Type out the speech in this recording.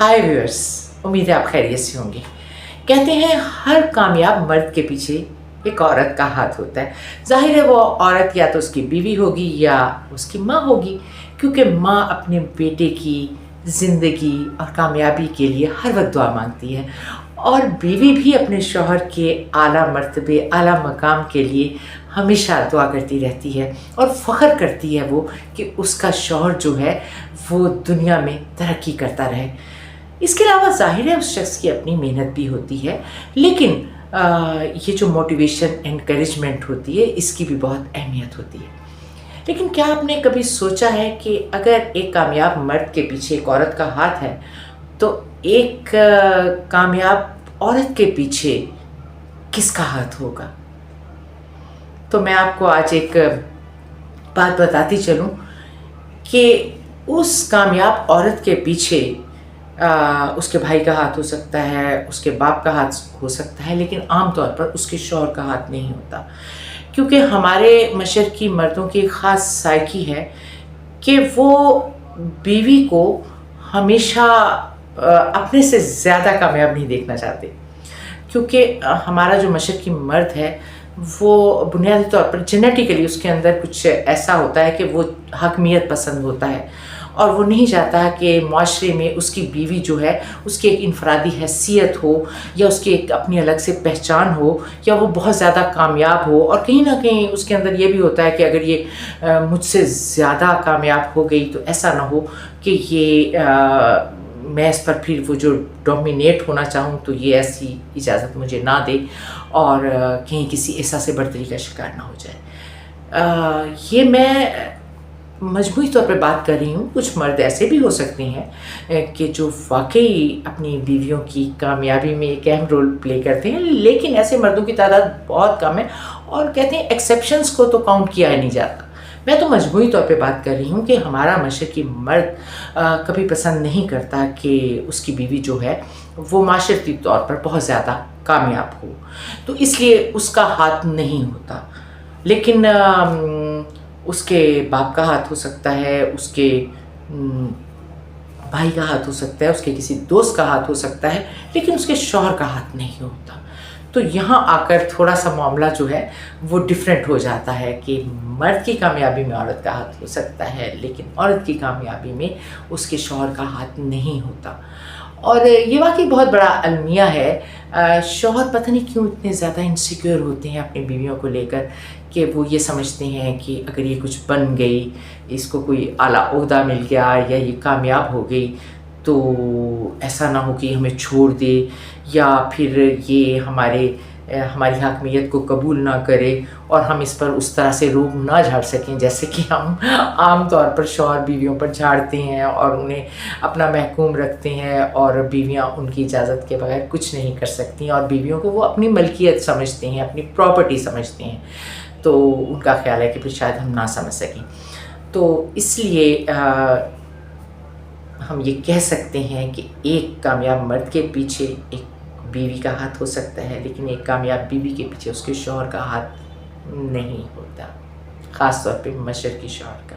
हाय viewers, उम्मीद है आप खैरियत से होंगे। कहते हैं हर कामयाब मर्द के पीछे एक औरत का हाथ होता है। जाहिर है वो औरत या तो उसकी बीवी होगी या उसकी माँ होगी, क्योंकि माँ अपने बेटे की ज़िंदगी और कामयाबी के लिए हर वक्त दुआ मांगती है, और बीवी भी अपने शौहर के आला मर्तबे, आला मकाम के लिए हमेशा दुआ करती रहती है और फ़ख्र करती है वो कि उसका शौहर जो है वो दुनिया में तरक्की करता रहे। इसके अलावा ज़ाहिर है उस शख्स की अपनी मेहनत भी होती है, लेकिन ये जो मोटिवेशन एनकरेजमेंट होती है इसकी भी बहुत अहमियत होती है। लेकिन क्या आपने कभी सोचा है कि अगर एक कामयाब मर्द के पीछे एक औरत का हाथ है, तो एक कामयाब औरत के पीछे किसका हाथ होगा? तो मैं आपको आज एक बात बताती चलूं कि उस कामयाब औरत के पीछे उसके भाई का हाथ हो सकता है, उसके बाप का हाथ हो सकता है, लेकिन आम तौर पर उसके शौहर का हाथ नहीं होता। क्योंकि हमारे मशरकी मर्दों की ख़ास साइकी है कि वो बीवी को हमेशा अपने से ज़्यादा कामयाब नहीं देखना चाहते। क्योंकि हमारा जो मशरकी मर्द है वो बुनियादी तौर पर जेनेटिकली उसके अंदर कुछ ऐसा होता है कि वो हकमियत पसंद होता है, और वो नहीं चाहता कि माशरे में उसकी बीवी जो है उसकी एक इनफरादी हैसियत हो, या उसकी एक अपनी अलग से पहचान हो, या वो बहुत ज़्यादा कामयाब हो। और कहीं ना कहीं उसके अंदर ये भी होता है कि अगर ये मुझसे ज़्यादा कामयाब हो गई तो ऐसा ना हो कि ये मैं इस पर फिर वो जो डोमिनेट होना चाहूँ तो ये ऐसी इजाज़त मुझे ना दे और कहीं किसी एहसास से बर्तरी का शिकार ना हो जाए। ये मैं मजबूरी तौर पे बात कर रही हूँ। कुछ मर्द ऐसे भी हो सकते हैं कि जो वाकई अपनी बीवियों की कामयाबी में एक अहम रोल प्ले करते हैं, लेकिन ऐसे मर्दों की तादाद बहुत कम है, और कहते हैं एक्सेप्शंस को तो काउंट किया ही नहीं जाता। मैं तो मजबूरी तौर पे बात कर रही हूँ कि हमारा मशरकी मर्द कभी पसंद नहीं करता कि उसकी बीवी जो है वो माशरती तौर पर बहुत ज़्यादा कामयाब हो, तो इसलिए उसका हाथ नहीं होता। लेकिन उसके बाप का हाथ हो सकता है, उसके भाई का हाथ हो सकता है, उसके किसी दोस्त का हाथ हो सकता है, लेकिन उसके शौहर का हाथ नहीं होता। तो यहाँ आकर थोड़ा सा मामला जो है वो डिफरेंट हो जाता है कि मर्द की कामयाबी में औरत का हाथ हो सकता है, लेकिन औरत की कामयाबी में उसके शौहर का हाथ नहीं होता। और ये वाकई बहुत बड़ा अलमिया है। शौहर पता नहीं क्यों इतने ज़्यादा इनसिक्योर होते हैं अपनी बीवियों को लेकर कि वो ये समझते हैं कि अगर ये कुछ बन गई, इसको कोई आला ओहदा मिल गया या ये कामयाब हो गई, तो ऐसा ना हो कि हमें छोड़ दे या फिर ये हमारी हाकमियत को कबूल ना करे और हम इस पर उस तरह से रोब ना झाड़ सकें जैसे कि हम आम तौर पर शौहर बीवियों पर झाड़ते हैं और उन्हें अपना महकूम रखते हैं, और बीवियां उनकी इजाज़त के बगैर कुछ नहीं कर सकती, और बीवियों को वो अपनी मलकियत समझते हैं, अपनी प्रॉपर्टी समझते हैं। तो उनका ख्याल है कि फिर शायद हम ना समझ सकें। तो इसलिए हम ये कह सकते हैं कि एक कामयाब मर्द के पीछे एक बीवी का हाथ हो सकता है, लेकिन एक कामयाब बीवी के पीछे उसके शौहर का हाथ नहीं होता, ख़ास तौर पे मशरकी शौहर का।